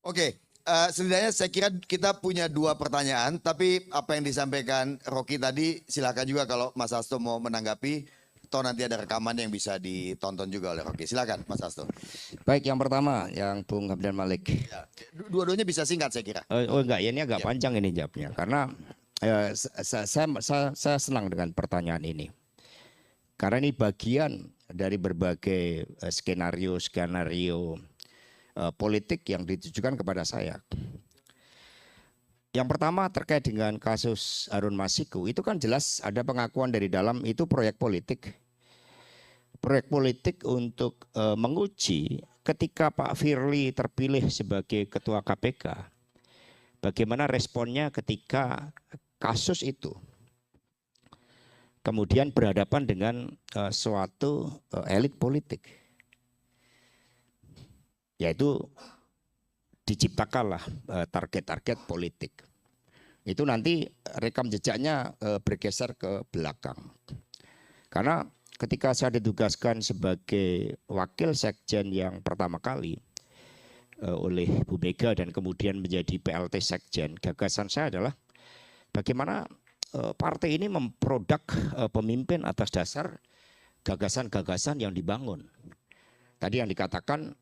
Oke, sebenarnya saya kira kita punya dua pertanyaan, tapi apa yang disampaikan Rocky tadi silakan juga kalau Mas Hasto mau menanggapi, atau nanti ada rekaman yang bisa ditonton juga oleh Rocky. Silakan Mas Hasto. Baik, yang pertama yang Bung Hamdan Malik. Ya, dua-duanya bisa singkat saya kira. Oh enggak, ya ini agak Ya. panjang ini jawabnya karena saya senang dengan pertanyaan ini. Karena ini bagian dari berbagai skenario politik yang ditujukan kepada saya. Yang pertama terkait dengan kasus Harun Masiku, itu kan jelas ada pengakuan dari dalam itu proyek politik. Proyek politik untuk menguji ketika Pak Firly terpilih sebagai ketua KPK, bagaimana responnya ketika kasus itu kemudian berhadapan dengan suatu elit politik, yaitu diciptakanlah target-target politik. Itu nanti rekam jejaknya bergeser ke belakang. Karena ketika saya ditugaskan sebagai wakil sekjen yang pertama kali oleh Bu Mega dan kemudian menjadi PLT sekjen, gagasan saya adalah bagaimana partai ini memproduk pemimpin atas dasar gagasan-gagasan yang dibangun. Tadi yang dikatakan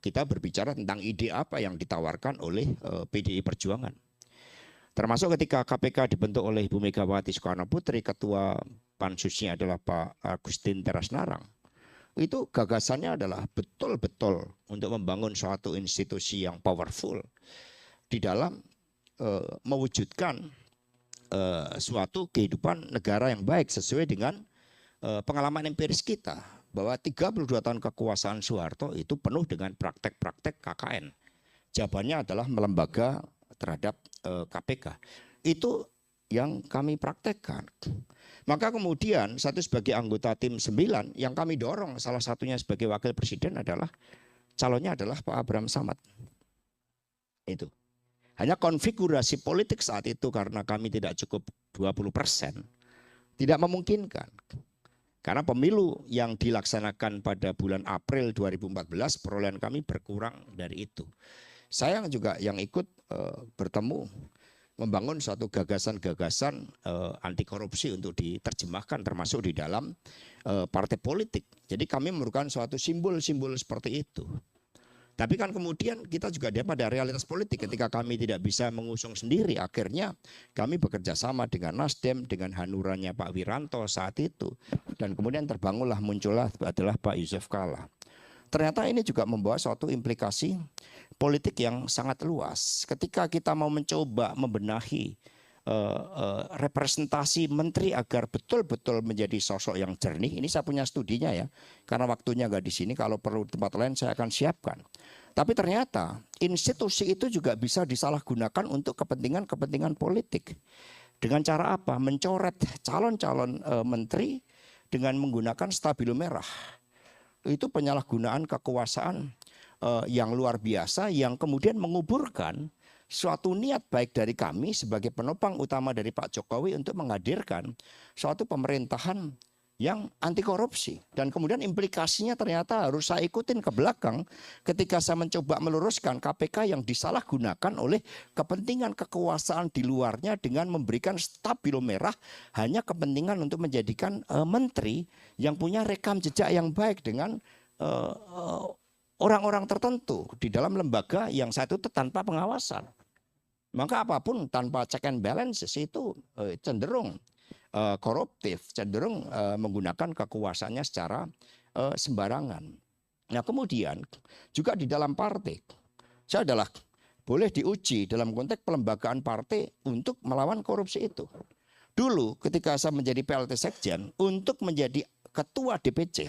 kita berbicara tentang ide apa yang ditawarkan oleh PDI Perjuangan. Termasuk ketika KPK dibentuk oleh Ibu Megawati Soekarno Putri, ketua pansusnya adalah Pak Agustin Teras-Narang. Itu gagasannya adalah betul-betul untuk membangun suatu institusi yang powerful di dalam mewujudkan suatu kehidupan negara yang baik sesuai dengan pengalaman empiris kita. Bahwa 32 tahun kekuasaan Soeharto itu penuh dengan praktek-praktek KKN. Jawabannya adalah melembaga terhadap KPK. Itu yang kami praktekkan. Maka kemudian satu sebagai anggota tim 9 yang kami dorong salah satunya sebagai wakil presiden adalah calonnya adalah Pak Abraham Samad. Itu. Hanya konfigurasi politik saat itu karena kami tidak cukup 20%, tidak memungkinkan. Karena pemilu yang dilaksanakan pada bulan April 2014 perolehan kami berkurang dari itu. Saya juga yang ikut bertemu membangun suatu gagasan-gagasan anti korupsi untuk diterjemahkan termasuk di dalam partai politik. Jadi kami memerlukan suatu simbol-simbol seperti itu. Tapi kan kemudian kita juga ada pada realitas politik ketika kami tidak bisa mengusung sendiri. Akhirnya kami bekerja sama dengan Nasdem, dengan hanurannya Pak Wiranto saat itu. Dan kemudian terbangunlah muncullah adalah Pak Yusuf Kalla. Ternyata ini juga membawa suatu implikasi politik yang sangat luas. Ketika kita mau mencoba membenahi representasi menteri agar betul-betul menjadi sosok yang jernih. Ini saya punya studinya ya. Karena waktunya nggak di sini, kalau perlu tempat lain saya akan siapkan. Tapi ternyata institusi itu juga bisa disalahgunakan untuk kepentingan-kepentingan politik. Dengan cara apa? Mencoret calon-calon menteri dengan menggunakan stabilo merah. Itu penyalahgunaan kekuasaan yang luar biasa yang kemudian menguburkan suatu niat baik dari kami sebagai penopang utama dari Pak Jokowi untuk menghadirkan suatu pemerintahan yang anti korupsi. Dan kemudian implikasinya ternyata harus saya ikutin ke belakang ketika saya mencoba meluruskan KPK yang disalahgunakan oleh kepentingan kekuasaan di luarnya dengan memberikan stabilo merah hanya kepentingan untuk menjadikan menteri yang punya rekam jejak yang baik dengan orang-orang tertentu di dalam lembaga yang satu itu tanpa pengawasan. Maka apapun tanpa check and balances itu cenderung koruptif, cenderung menggunakan kekuasaannya secara sembarangan. Nah kemudian juga di dalam partai, saya adalah boleh diuji dalam konteks pelembagaan partai untuk melawan korupsi itu. Dulu ketika saya menjadi PLT Sekjen, untuk menjadi ketua DPC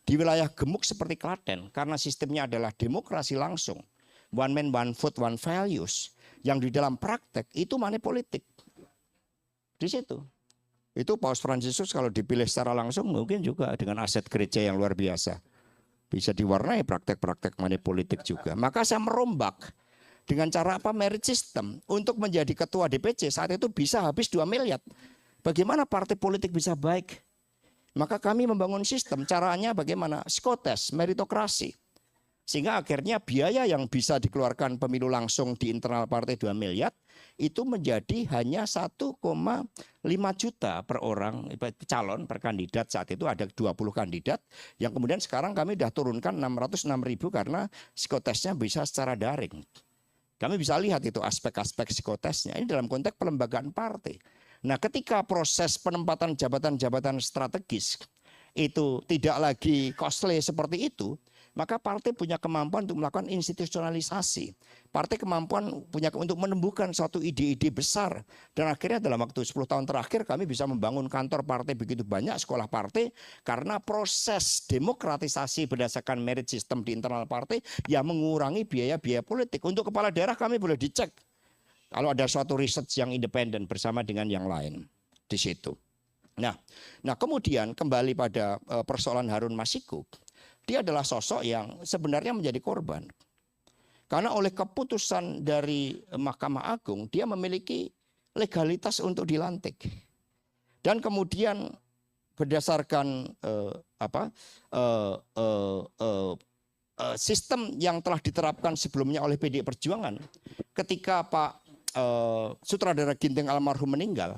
di wilayah gemuk seperti Klaten, karena sistemnya adalah demokrasi langsung, one man, one vote, one values, yang di dalam praktek itu money politik. Di situ. Itu Paus Fransiskus kalau dipilih secara langsung mungkin juga dengan aset gereja yang luar biasa. Bisa diwarnai praktek-praktek money politik juga. Maka saya merombak dengan cara apa? Merit system. Untuk menjadi ketua DPC saat itu bisa habis 2 miliar. Bagaimana partai politik bisa baik? Maka kami membangun sistem. Caranya bagaimana? Psikotes, meritokrasi. Sehingga akhirnya biaya yang bisa dikeluarkan pemilu langsung di internal partai 2 miliar itu menjadi hanya 1,5 juta per orang calon per kandidat. Saat itu ada 20 kandidat yang kemudian sekarang kami sudah turunkan 606.000 karena psikotesnya bisa secara daring. Kami bisa lihat itu aspek-aspek psikotesnya. Ini dalam konteks pelembagaan partai. Nah, ketika proses penempatan jabatan-jabatan strategis itu tidak lagi costly seperti itu, maka partai punya kemampuan untuk melakukan institusionalisasi. Partai kemampuan punya untuk menumbuhkan suatu ide-ide besar. Dan akhirnya dalam waktu 10 tahun terakhir kami bisa membangun kantor partai begitu banyak, sekolah partai. Karena proses demokratisasi berdasarkan merit system di internal partai yang mengurangi biaya-biaya politik. Untuk kepala daerah kami boleh dicek. Kalau ada suatu research yang independen bersama dengan yang lain di situ. Nah kemudian kembali pada persoalan Harun Masiku. Dia adalah sosok yang sebenarnya menjadi korban. Karena oleh keputusan dari Mahkamah Agung, dia memiliki legalitas untuk dilantik. Dan kemudian berdasarkan sistem yang telah diterapkan sebelumnya oleh PDI Perjuangan, ketika Pak Sutradara Ginting almarhum meninggal,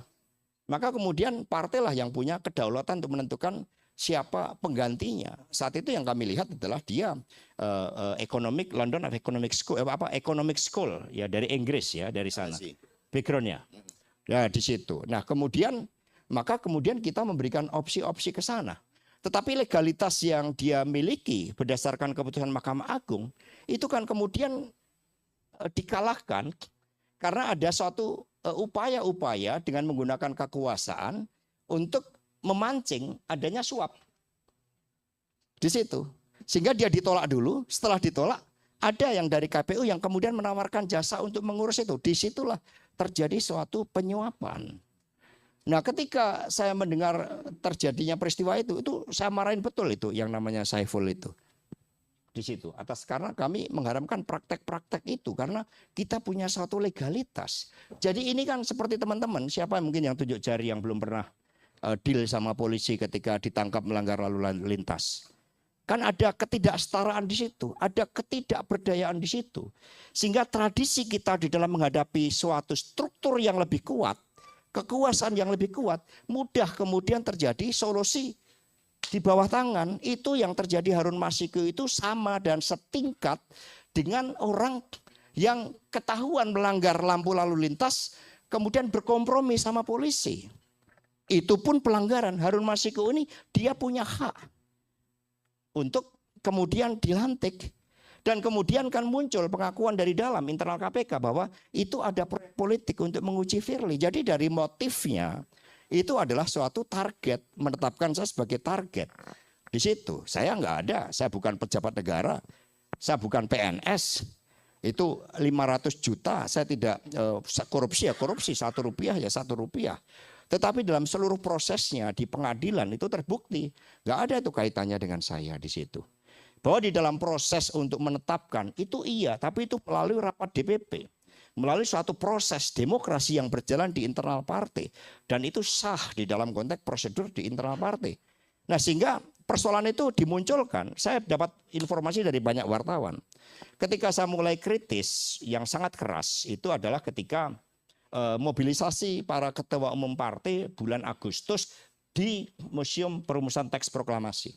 maka kemudian partailah yang punya kedaulatan untuk menentukan siapa penggantinya. Saat itu yang kami lihat adalah dia London Economic School ya, dari Inggris ya, dari sana backgroundnya. Ya di situ. Nah kemudian kita memberikan opsi-opsi ke sana. Tetapi legalitas yang dia miliki berdasarkan keputusan Mahkamah Agung itu kan kemudian dikalahkan karena ada suatu upaya-upaya dengan menggunakan kekuasaan untuk memancing adanya suap di situ, sehingga dia ditolak dulu. Setelah ditolak, ada yang dari KPU yang kemudian menawarkan jasa untuk mengurus itu. Disitulah terjadi suatu penyuapan. Nah, ketika saya mendengar terjadinya peristiwa itu saya marahin betul itu yang namanya Saiful itu di situ. Karena kami mengharamkan praktek-praktek itu karena kita punya suatu legalitas. Jadi ini kan seperti teman-teman, siapa mungkin yang tunjuk jari yang belum pernah deal sama polisi ketika ditangkap melanggar lalu lintas. Kan ada ketidaksetaraan di situ, ada ketidakberdayaan di situ. Sehingga tradisi kita di dalam menghadapi suatu struktur yang lebih kuat, kekuasaan yang lebih kuat, mudah kemudian terjadi solusi di bawah tangan. Itu yang terjadi Harun Masiku itu sama dan setingkat dengan orang yang ketahuan melanggar lampu lalu lintas, kemudian berkompromi sama polisi. Itu pun pelanggaran. Harun Masiku ini dia punya hak untuk kemudian dilantik. Dan kemudian kan muncul pengakuan dari dalam internal KPK bahwa itu ada proyek politik untuk menguji Firly. Jadi dari motifnya itu adalah suatu target, menetapkan saya sebagai target. Di situ saya nggak ada, saya bukan pejabat negara, saya bukan PNS. Itu 500 juta, saya tidak korupsi ya korupsi, 1 rupiah ya 1 rupiah. Tetapi dalam seluruh prosesnya di pengadilan itu terbukti nggak ada itu kaitannya dengan saya di situ. Bahwa di dalam proses untuk menetapkan itu iya, tapi itu melalui rapat DPP, melalui suatu proses demokrasi yang berjalan di internal partai, dan itu sah di dalam konteks prosedur di internal partai. Nah sehingga persoalan itu dimunculkan. Saya dapat informasi dari banyak wartawan. Ketika saya mulai kritis yang sangat keras itu adalah ketika mobilisasi para ketua umum partai bulan Agustus di Museum Perumusan Teks Proklamasi.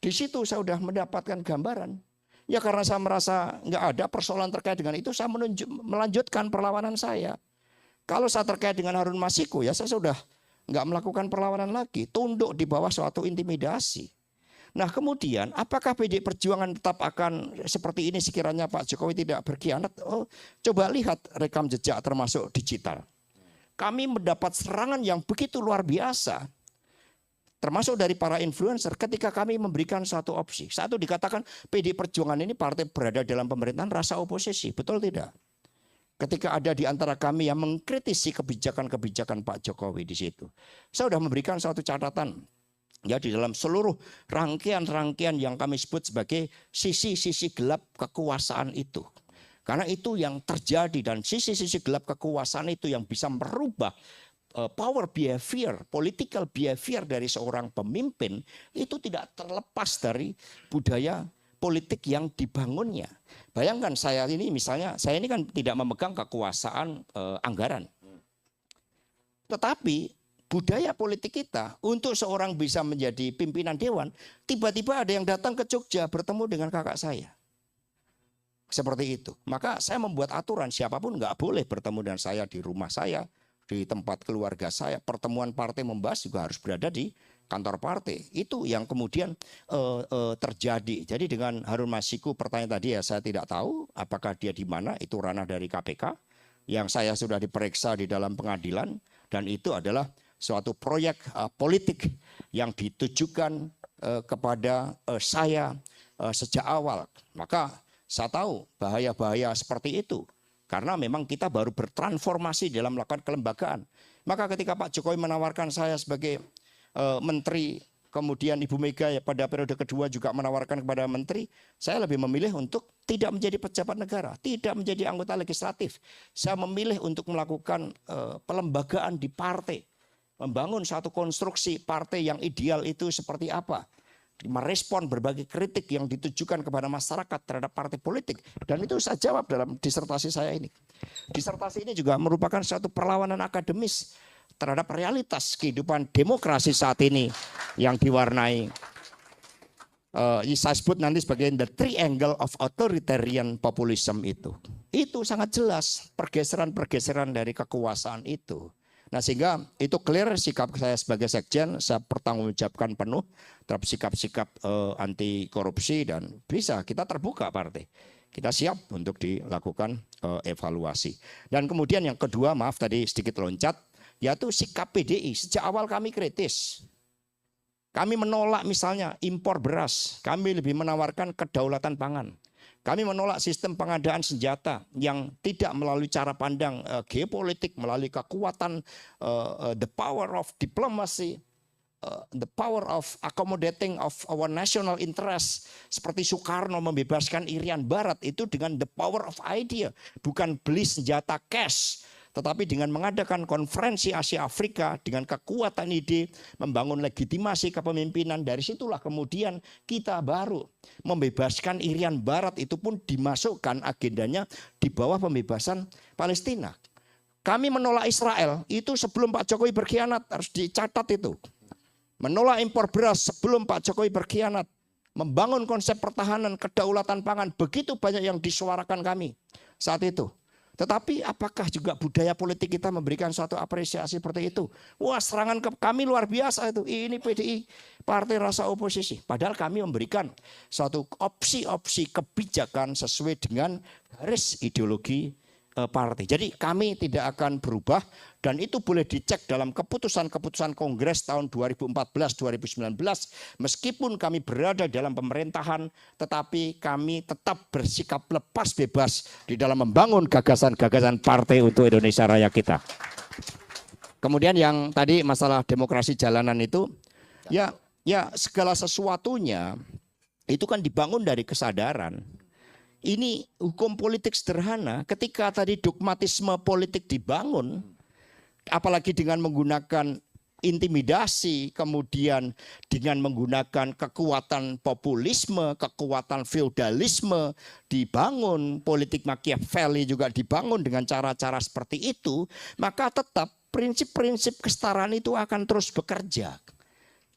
Di situ saya sudah mendapatkan gambaran. Ya karena saya merasa nggak ada persoalan terkait dengan itu, saya melanjutkan perlawanan saya. Kalau saya terkait dengan Harun Masiku, ya saya sudah nggak melakukan perlawanan lagi, tunduk di bawah suatu intimidasi. Nah kemudian apakah PDI Perjuangan tetap akan seperti ini sekiranya Pak Jokowi tidak berkhianat? Oh, coba lihat rekam jejak termasuk digital. Kami mendapat serangan yang begitu luar biasa. Termasuk dari para influencer ketika kami memberikan satu opsi. Satu dikatakan PDI Perjuangan ini partai berada dalam pemerintahan rasa oposisi. Betul tidak? Ketika ada di antara kami yang mengkritisi kebijakan-kebijakan Pak Jokowi di situ. Saya sudah memberikan suatu catatan. Ya di dalam seluruh rangkaian-rangkaian yang kami sebut sebagai sisi-sisi gelap kekuasaan itu. Karena itu yang terjadi dan sisi-sisi gelap kekuasaan itu yang bisa merubah power behavior, political behavior dari seorang pemimpin itu tidak terlepas dari budaya politik yang dibangunnya. Bayangkan saya ini misalnya, saya ini kan tidak memegang kekuasaan anggaran. Tetapi budaya politik kita untuk seorang bisa menjadi pimpinan dewan, tiba-tiba ada yang datang ke Jogja bertemu dengan kakak saya. Seperti itu. Maka saya membuat aturan siapapun nggak boleh bertemu dengan saya di rumah saya, di tempat keluarga saya. Pertemuan partai membahas juga harus berada di kantor partai. Itu yang kemudian terjadi. Jadi dengan Harun Masiku pertanyaan tadi ya saya tidak tahu apakah dia di mana, itu ranah dari KPK. Yang saya sudah diperiksa di dalam pengadilan dan itu adalah suatu proyek politik yang ditujukan kepada saya sejak awal. Maka saya tahu bahaya-bahaya seperti itu. Karena memang kita baru bertransformasi dalam melakukan kelembagaan. Maka ketika Pak Jokowi menawarkan saya sebagai menteri, kemudian Ibu Mega ya pada periode kedua juga menawarkan kepada menteri, saya lebih memilih untuk tidak menjadi pejabat negara, tidak menjadi anggota legislatif. Saya memilih untuk melakukan pelembagaan di partai. Membangun satu konstruksi partai yang ideal itu seperti apa. Merespon berbagai kritik yang ditujukan kepada masyarakat terhadap partai politik. Dan itu saya jawab dalam disertasi saya ini. Disertasi ini juga merupakan suatu perlawanan akademis terhadap realitas kehidupan demokrasi saat ini yang diwarnai saya sebut nanti sebagai the triangle of authoritarian populism itu. Itu sangat jelas pergeseran-pergeseran dari kekuasaan itu. Nah sehingga itu clear sikap saya sebagai sekjen, saya pertanggungjawabkan penuh terhadap sikap-sikap anti korupsi dan bisa kita terbuka partai. Kita siap untuk dilakukan evaluasi. Dan kemudian yang kedua, maaf tadi sedikit loncat, yaitu sikap PDI. Sejak awal kami kritis. Kami menolak misalnya impor beras, kami lebih menawarkan kedaulatan pangan. Kami menolak sistem pengadaan senjata yang tidak melalui cara pandang geopolitik, melalui kekuatan the power of diplomacy, the power of accommodating of our national interest. Seperti Soekarno membebaskan Irian Barat itu dengan the power of idea, bukan beli senjata cash. Tetapi dengan mengadakan konferensi Asia Afrika dengan kekuatan ide membangun legitimasi kepemimpinan, dari situlah kemudian kita baru membebaskan Irian Barat, itu pun dimasukkan agendanya di bawah pembebasan Palestina. Kami menolak Israel itu sebelum Pak Jokowi berkhianat, harus dicatat itu. Menolak impor beras sebelum Pak Jokowi berkhianat. Membangun konsep pertahanan kedaulatan pangan, begitu banyak yang disuarakan kami saat itu. Tetapi apakah juga budaya politik kita memberikan suatu apresiasi seperti itu? Wah, serangan ke kami luar biasa itu. Ini PDI, partai rasa oposisi. Padahal kami memberikan suatu opsi-opsi kebijakan sesuai dengan garis ideologi partai. Jadi kami tidak akan berubah dan itu boleh dicek dalam keputusan-keputusan Kongres tahun 2014-2019. Meskipun kami berada dalam pemerintahan, tetapi kami tetap bersikap lepas bebas di dalam membangun gagasan-gagasan partai untuk Indonesia Raya kita. Kemudian yang tadi masalah demokrasi jalanan itu, ya segala sesuatunya itu kan dibangun dari kesadaran. Ini hukum politik sederhana, ketika tadi dogmatisme politik dibangun, apalagi dengan menggunakan intimidasi, kemudian dengan menggunakan kekuatan populisme, kekuatan feudalisme dibangun, politik Machiavelli juga dibangun dengan cara-cara seperti itu, maka tetap prinsip-prinsip kesetaraan itu akan terus bekerja.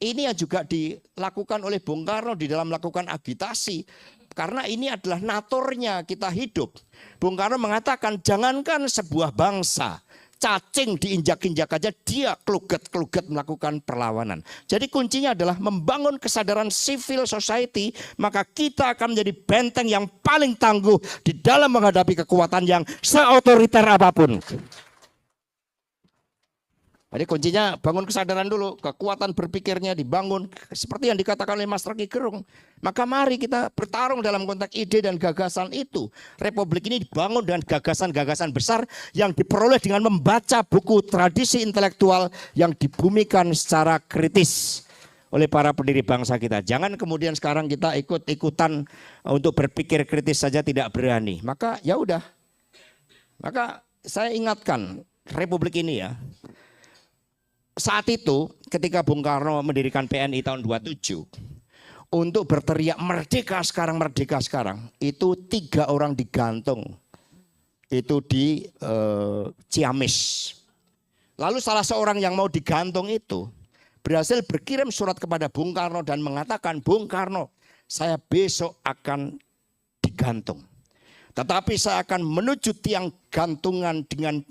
Ini yang juga dilakukan oleh Bung Karno di dalam melakukan agitasi. Karena ini adalah naturnya kita hidup. Bung Karno mengatakan jangankan sebuah bangsa, cacing diinjak-injak aja dia keluget-keluget melakukan perlawanan. Jadi kuncinya adalah membangun kesadaran civil society, maka kita akan menjadi benteng yang paling tangguh di dalam menghadapi kekuatan yang seotoriter apapun. Jadi kuncinya bangun kesadaran dulu, kekuatan berpikirnya dibangun seperti yang dikatakan oleh Mas Rocky Gerung. Maka mari kita bertarung dalam konteks ide dan gagasan itu. Republik ini dibangun dengan gagasan-gagasan besar yang diperoleh dengan membaca buku tradisi intelektual yang dibumikan secara kritis oleh para pendiri bangsa kita. Jangan kemudian sekarang kita ikut-ikutan untuk berpikir kritis saja tidak berani. Maka ya udah. Maka saya ingatkan Republik ini ya. Saat itu ketika Bung Karno mendirikan PNI tahun 27, untuk berteriak merdeka sekarang, itu 3 orang digantung. Itu di Ciamis. Lalu salah seorang yang mau digantung itu berhasil berkirim surat kepada Bung Karno dan mengatakan, Bung Karno, saya besok akan digantung. Tetapi saya akan menuju tiang gantungan dengan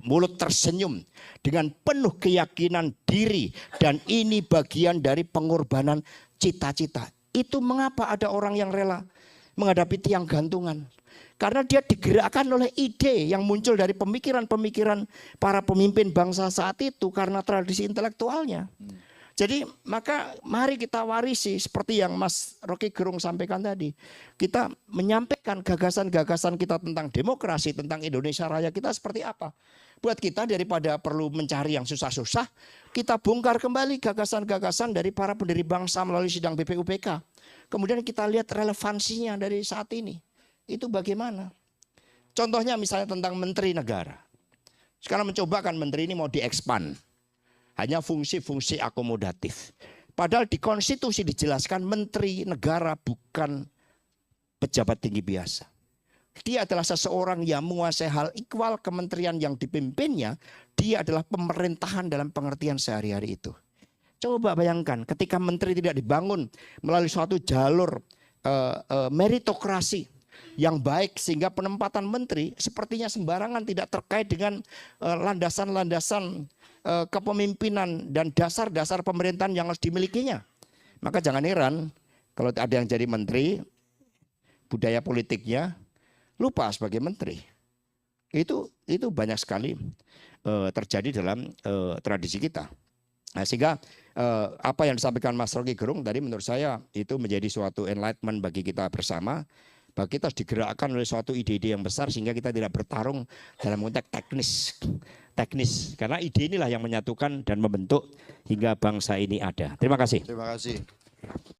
mulut tersenyum, dengan penuh keyakinan diri, dan ini bagian dari pengorbanan cita-cita. Itu mengapa ada orang yang rela menghadapi tiang gantungan? Karena dia digerakkan oleh ide yang muncul dari pemikiran-pemikiran para pemimpin bangsa saat itu karena tradisi intelektualnya. Jadi maka mari kita warisi seperti yang Mas Rocky Gerung sampaikan tadi. Kita menyampaikan gagasan-gagasan kita tentang demokrasi, tentang Indonesia Raya kita seperti apa. Buat kita daripada perlu mencari yang susah-susah, kita bongkar kembali gagasan-gagasan dari para pendiri bangsa melalui sidang BPUPK. Kemudian kita lihat relevansinya dari saat ini. Itu bagaimana? Contohnya misalnya tentang menteri negara. Sekarang mencoba kan menteri ini mau diekspan. Hanya fungsi-fungsi akomodatif. Padahal di konstitusi dijelaskan menteri negara bukan pejabat tinggi biasa. Dia adalah seseorang yang menguasai hal ikhwal kementerian yang dipimpinnya. Dia adalah pemerintahan dalam pengertian sehari-hari itu. Coba bayangkan ketika menteri tidak dibangun melalui suatu jalur meritokrasi yang baik sehingga penempatan menteri sepertinya sembarangan, tidak terkait dengan landasan-landasan kepemimpinan dan dasar-dasar pemerintahan yang harus dimilikinya. Maka jangan heran kalau ada yang jadi menteri, budaya politiknya lupa sebagai menteri. Itu banyak sekali terjadi dalam tradisi kita. Nah, sehingga apa yang disampaikan Mas Rocky Gerung tadi menurut saya itu menjadi suatu enlightenment bagi kita bersama. Bahwa kita harus digerakkan oleh suatu ide-ide yang besar sehingga kita tidak bertarung dalam konteks teknis. Karena ide inilah yang menyatukan dan membentuk hingga bangsa ini ada. Terima kasih. Terima kasih.